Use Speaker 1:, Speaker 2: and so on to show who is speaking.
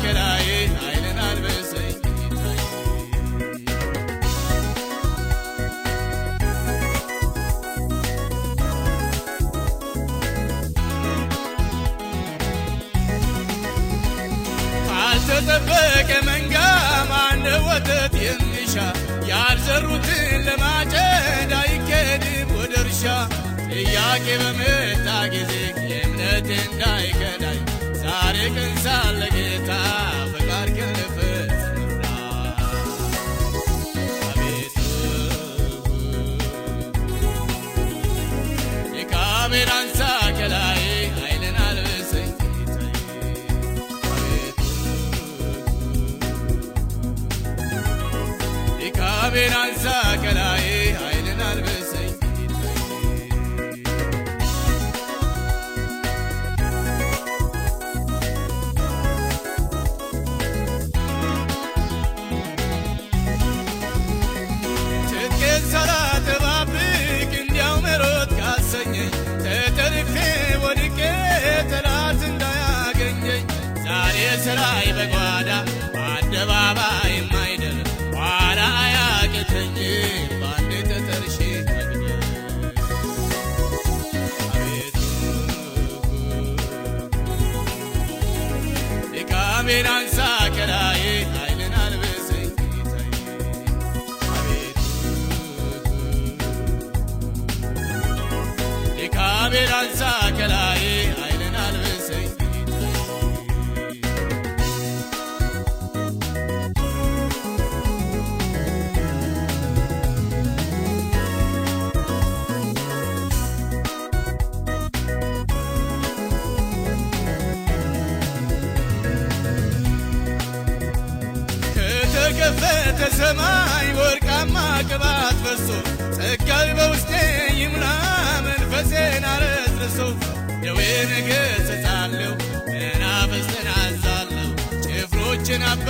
Speaker 1: ከላይ ኃይልን አልበሰኝ ካልተጠበቀ መንጋ ማነው ወተት የሚሻ ያልዘሩትን ለማጨድ አይኬድም ወደ እርሻ ጥያቄ በመጣ ጊዜ የእምነት እንዳይከዳኝ ዛሬ ቀን ሳለ ጌታ ፈቃድ ከልፈጽም አቤቱ ድካሜን አንሳ ከላይ ኃይልን አልብሰኝ ድካሜን አንሳ ከላይ ኃይልን አልብሰኝ ሳላጠባብቅ እንዲያው መሮጥ ካሰኘኝ ተተርፌ ወድቄ ጠላት እንዳያገኘኝ ዛሬ ስራይ በጓዳ በአደባባይ የማይደር ኋላ አያቅተኝ ባንዴ ተጠርሼ መግደል አቤቱ ድካሜን አንሳ ከላይ ኃይልን አልብሰኝ ድካሜን አንሳ ከላይ ኃይልን አልብሰኝ ከተከፈተ ሰማይ ወርቃማ ቅባት ፈሶ ጸጋው በውስጤ ይሙላ መንፈሴን አረስርሶ ደዌን እገሥጻለሁ መናፍስትን አዛለሁ ጭፍሮችን አባ